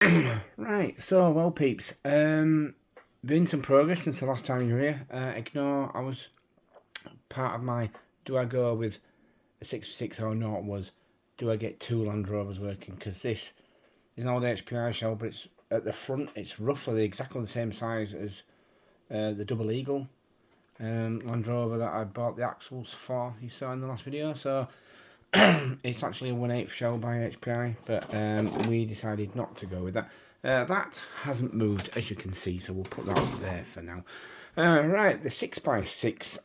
Right, so well, peeps. Been some progress since the last time you were here. Ignore I was part of my do I go with a 6 or not was do I get two Land Rovers working? Because this is an old HPI shell, but it's at the front. It's roughly exactly the same size as the Double Eagle Land Rover that I bought the axles for. You saw in the last video. So it's actually a 1/8 shell by HPI, but we decided not to go with that. That hasn't moved, as you can see, so we'll put that there for now. Right, the 6x6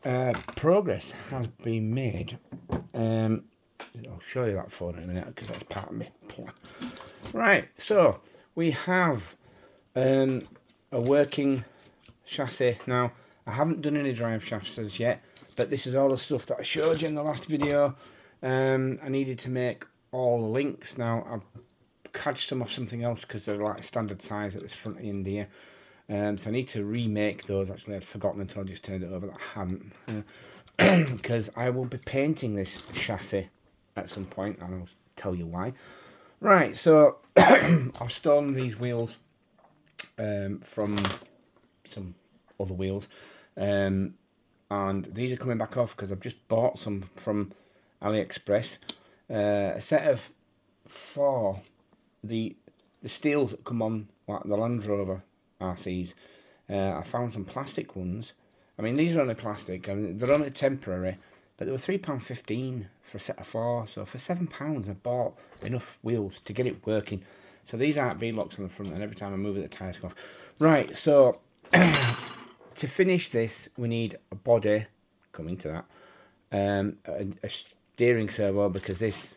progress has been made. I'll show you that photo in a minute because that's part of me. Right, so we have a working chassis. Now, I haven't done any drive shafts as yet, but this is all the stuff that I showed you in the last video. I needed to make all the links. Now, I've cadged some off something else because they're like standard size at this front end here. So I need to remake those. Actually, I'd forgotten until I just turned it over that I hadn't. Because I will be painting this chassis at some point, and I'll tell you why. Right, so I've stolen these wheels from some other wheels. And these are coming back off because I've just bought some from AliExpress. A set of 4 the steels that come on like the Land Rover RCs. I found some plastic ones. I mean, these are only plastic and they're only temporary, but they were £3.15 for a set of 4. So for £7 I bought enough wheels to get it working. So these aren't V-locks on the front, and every time I move it the tyres come off. Right, so to finish this we need a body, coming to that, a steering servo, because this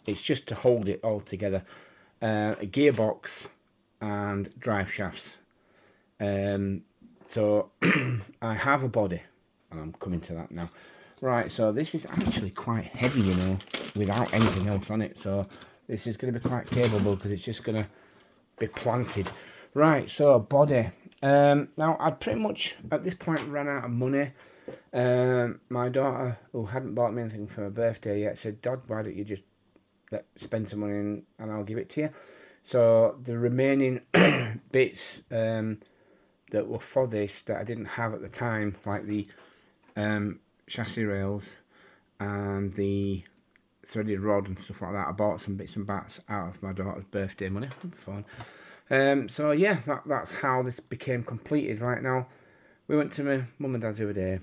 it's just to hold it all together, a gearbox and drive shafts. So I have a body and I'm coming to that now. Right, so this is actually quite heavy, you know, without anything else on it, so this is going to be quite capable because it's just going to be planted. Right, so body. Now, I'd pretty much, at this point, ran out of money. My daughter, who hadn't bought me anything for her birthday yet, said, Dad, why don't you just spend some money and I'll give it to you. So the remaining bits that were for this that I didn't have at the time, like the chassis rails and the threaded rod and stuff like that, I bought some bits and bats out of my daughter's birthday money. So yeah, that's how this became completed. Right now, we went to my mum and dad's the other day,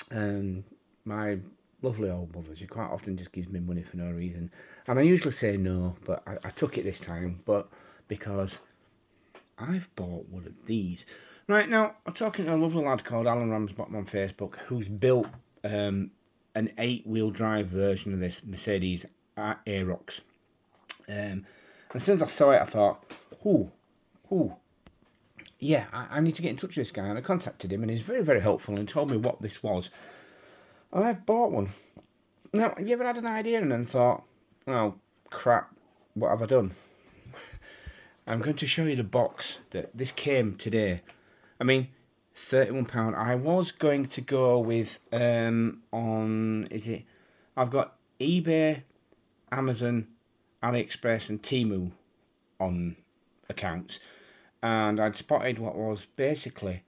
and my lovely old mother, she quite often just gives me money for no reason, and I usually say no, but I took it this time, but because I've bought one of these. Right now, I'm talking to a lovely lad called Alan Ramsbottom on Facebook, who's built an 8-wheel drive version of this Mercedes Aerox. And as soon as I saw it, I thought, yeah, I need to get in touch with this guy. And I contacted him, and he's very, very helpful, and told me what this was. And I bought one. Now, have you ever had an idea and then thought, oh, crap, what have I done? I'm going to show you the box that this came today. I mean, £31. I was going to go with, I've got eBay, Amazon, AliExpress and Temu on accounts, and I'd spotted what was basically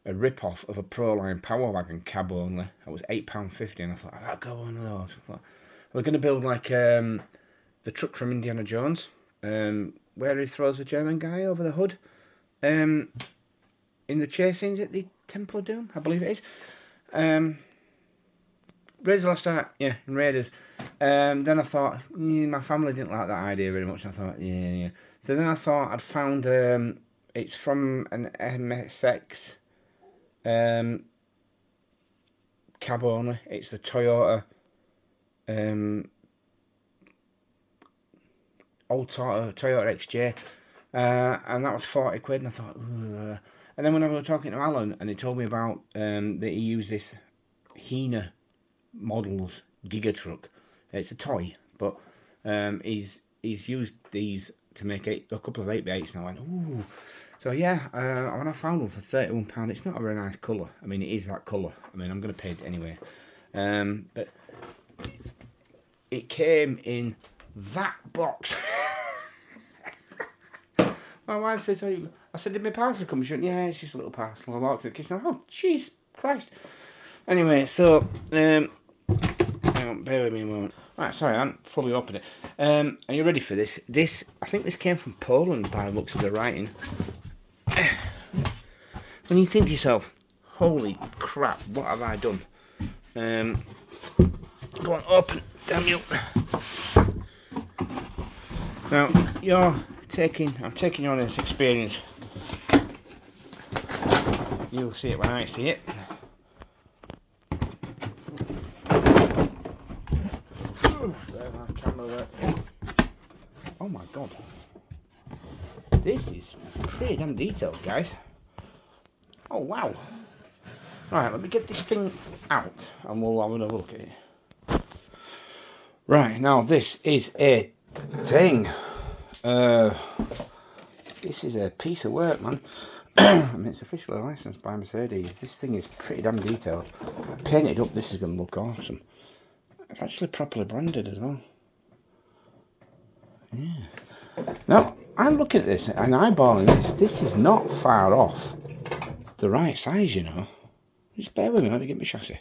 a rip-off of a Proline Power Wagon cab only. It was £8.50, and I thought, I'll go one of those. I thought, we're going to build like the truck from Indiana Jones, where he throws the German guy over the hood, in the chase scenes at the Temple of Doom, I believe it is. Raiders Last Ark, yeah, in Raiders. Then I thought, my family didn't like that idea very much. I thought, yeah. So then I thought I'd found, it's from an MSX cab only. It's the Toyota, old Toyota XJ. And that was 40 quid, and I thought, ugh. And then when I was talking to Alan, and he told me about that he used this Hina Models Giga Truck. It's a toy, but he's used these to make a couple of 8x8s, and I went, ooh. So yeah, when I found one for £31, it's not a very nice colour. I mean, it is that colour. I mean, I'm going to pay it anyway. But it came in that box. My wife says, "Oh, I said, did my parcel come?" She went, "Yeah, it's just a little parcel." I walked to the kitchen. Oh, jeez, Christ. Anyway, so hang on, bear with me a moment. Right, sorry, I haven't fully opened it. Are you ready for this? This, I think this came from Poland by the looks of the writing. When you think to yourself, holy crap, what have I done? Go on, open, damn you. Now, I'm taking you on this experience. You'll see it when I see it. Oh my god. This is pretty damn detailed, guys. Oh wow. Right, let me get this thing out and we'll have another look at it. Right, now this is a thing. This is a piece of work, man. I mean, it's officially licensed by Mercedes. This thing is pretty damn detailed. Painted up, this is going to look awesome. It's actually properly branded as well. Yeah. Now, I'm looking at this and eyeballing this. This is not far off the right size, you know. Just bear with me, let me get my chassis.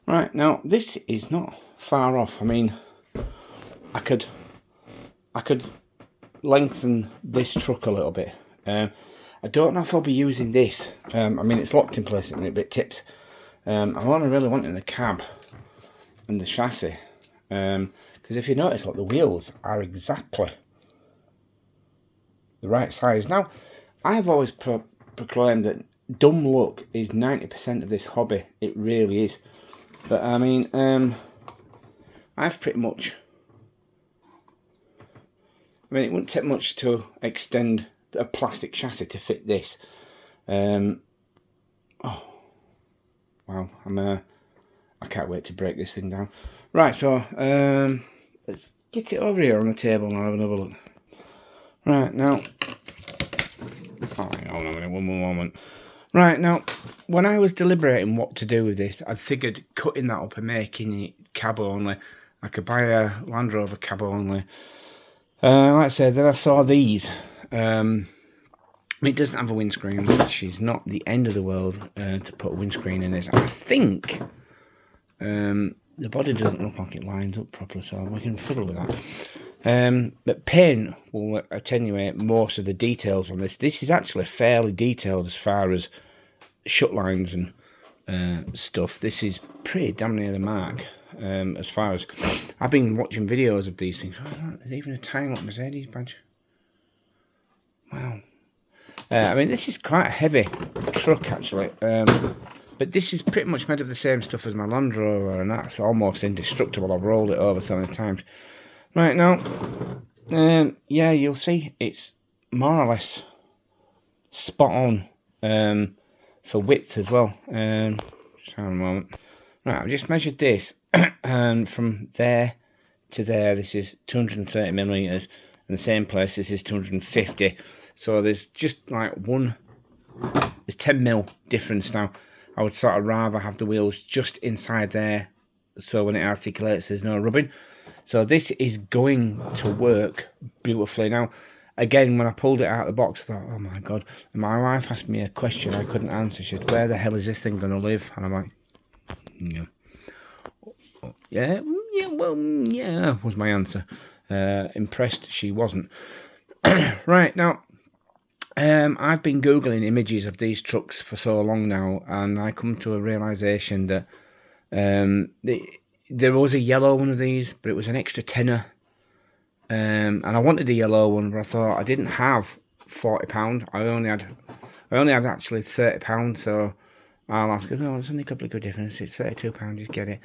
Right, now, this is not far off. I mean, I could lengthen this truck a little bit. I don't know if I'll be using this. I mean, it's locked in place and a bit tipped. I'm only really wanting the cab and the chassis. Because if you notice, like, the wheels are exactly the right size. Now, I've always proclaimed that dumb luck is 90% of this hobby. It really is. But I mean, I've pretty much, I mean, it wouldn't take much to extend a plastic chassis to fit this. Oh wow, I can't wait to break this thing down. Right, so let's get it over here on the table and I'll have another look. Right, now, oh, hang on one more moment. Right, now, when I was deliberating what to do with this, I figured cutting that up and making it cab only. I could buy a Land Rover cab only. Like I said, then I saw these. It doesn't have a windscreen, which is not the end of the world to put a windscreen in this. I think the body doesn't look like it lines up properly, so we can fiddle with that. But paint will attenuate most of the details on this. This is actually fairly detailed as far as shut lines and stuff. This is pretty damn near the mark. As far as I've been watching videos of these things. Oh, look, there's even a tiny little Mercedes badge. Wow. I mean, this is quite a heavy truck actually, but this is pretty much made of the same stuff as my Land Rover, and that's almost indestructible. I've rolled it over so many times. Right, now, yeah, you'll see it's more or less spot on for width as well. Just hang on a moment. Right, I've just measured this, and from there to there, this is 230 millimeters, and the same place, this is 250. So there's just like there's 10 mil difference now. I would sort of rather have the wheels just inside there, so when it articulates, there's no rubbing. So this is going to work beautifully. Now, again, when I pulled it out of the box, I thought, oh my God. And my wife asked me a question I couldn't answer. She said, where the hell is this thing going to live? And I'm like, yeah, was my answer. Impressed she wasn't. Right, now, I've been Googling images of these trucks for so long now, and I come to a realisation that there was a yellow one of these, but it was an extra tenner. And I wanted a yellow one, but I thought I didn't have £40. I only had actually £30, so I'll ask her, oh, there's only a couple of good difference, it's £32, just get it.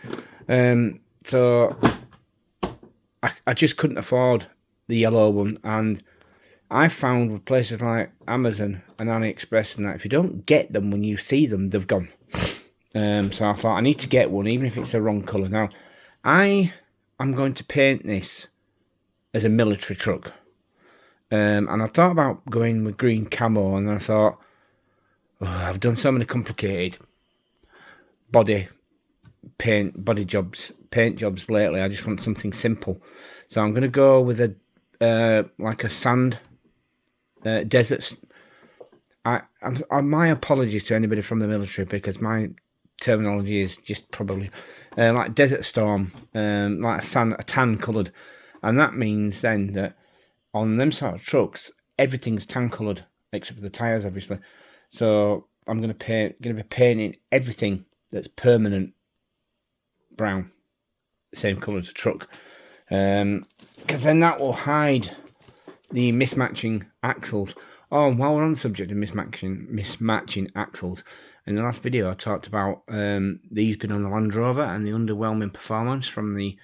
So I just couldn't afford the yellow one, and I found with places like Amazon and AliExpress and that, if you don't get them when you see them, they've gone. So I thought I need to get one, even if it's the wrong colour. Now, I am going to paint this as a military truck. And I thought about going with green camo, and I thought, oh, I've done so many complicated paint jobs lately. I just want something simple. So I'm going to go with like a sand deserts. My apologies to anybody from the military, because my terminology is just probably like desert storm, like a tan coloured, and that means then that on them sort of trucks everything's tan coloured except for the tyres, obviously. So I'm going to be painting everything that's permanent brown, same colour as the truck, because then that will hide the mismatching axles. Oh, while we're on the subject of mismatching axles, in the last video I talked about these being on the Land Rover and the underwhelming performance from the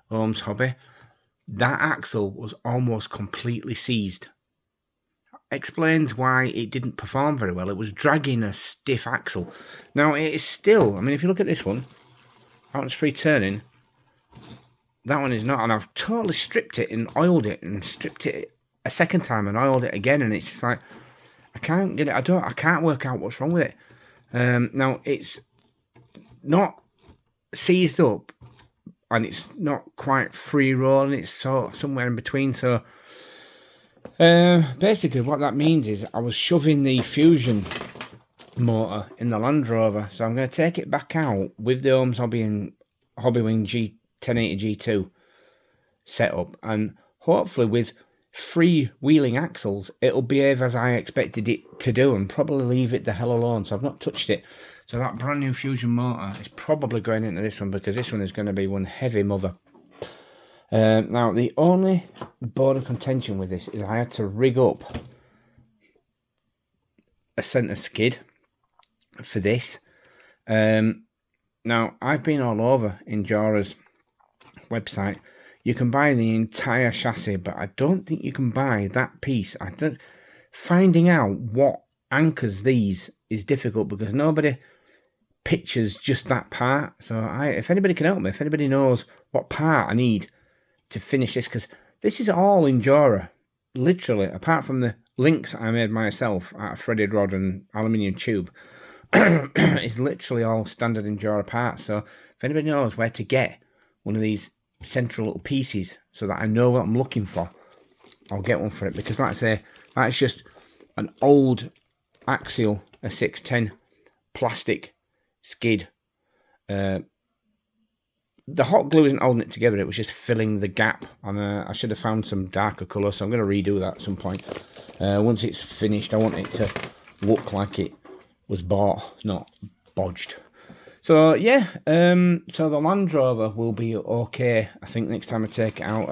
Holmes Hobby. That axle was almost completely seized. Explains why it didn't perform very well. It was dragging a stiff axle. Now it is still, I mean, if you look at this one, that one's free turning. That one is not, and I've totally stripped it and oiled it and stripped it a second time and oiled it again, and it's just like I can't get it. I can't work out what's wrong with it. Now it's not seized up, and it's not quite free rolling. It's sort of somewhere in between. So basically, what that means is I was shoving the Fusion motor in the Land Rover, so I'm going to take it back out with the Holmes Hobby and Hobbywing G1080 G2 setup, and hopefully with free-wheeling axles it'll behave as I expected it to do, and probably leave it the hell alone. So I've not touched it. So that brand new Fusion motor is probably going into this one, because this one is going to be one heavy mother. Now the only bone of contention with this is I had to rig up a centre skid for this. Now I've been all over Endura's website. You can buy the entire chassis, but I don't think you can buy that piece. Finding out what anchors these is difficult, because nobody pictures just that part. So if anybody can help me, if anybody knows what part I need to finish this, because this is all Endura, literally, apart from the links I made myself out of threaded rod and aluminium tube, it's literally all standard Endura parts. So if anybody knows where to get one of these central little pieces so that I know what I'm looking for, I'll get one for it, because like I say, that's just an old axial, a 610 plastic skid. The hot glue isn't holding it together, it was just filling the gap, and I should have found some darker colour, so I'm going to redo that at some point. Once it's finished, I want it to look like it was bought, not bodged. So yeah, so the Land Rover will be okay, I think, next time I take it out.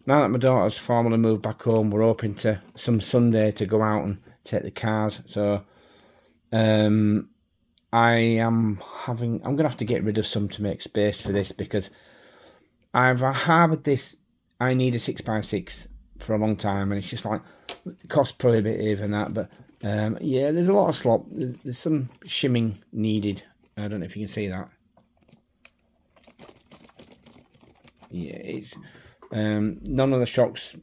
Now that my daughter's formally moved back home, we're hoping to some Sunday to go out and take the cars. So I'm gonna have to get rid of some to make space for this, because I've harbored this. I need a 6x6 for a long time, and it's just like cost prohibitive and that. But yeah, there's a lot of slop. There's some shimming needed. I don't know if you can see that. Yeah, it's none of the shocks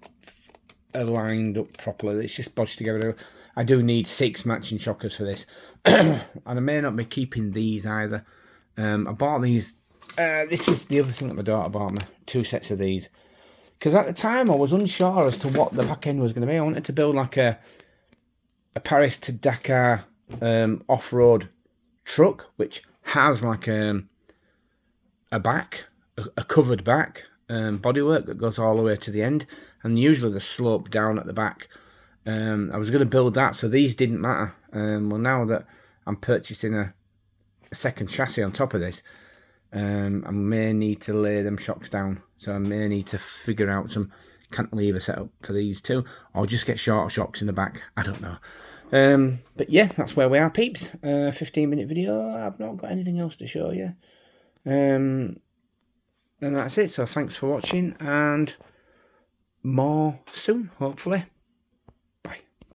are lined up properly. It's just bodged together. I do need 6 matching shockers for this, and I may not be keeping these either. I bought these. This is the other thing that my daughter bought me, 2 sets of these, because at the time I was unsure as to what the back end was going to be. I wanted to build like a Paris to Dakar off-road truck, which has like a back, a covered back, bodywork that goes all the way to the end, and usually the slope down at the back. I was going to build that, so these didn't matter. Well, now that I'm purchasing a second chassis on top of this, I may need to lay them shocks down, so I may need to figure out some cantilever setup for these too, or just get shorter shocks in the back. I don't know. But yeah, that's where we are, peeps. 15-minute video. I've not got anything else to show you. And that's it. So thanks for watching, and more soon, hopefully.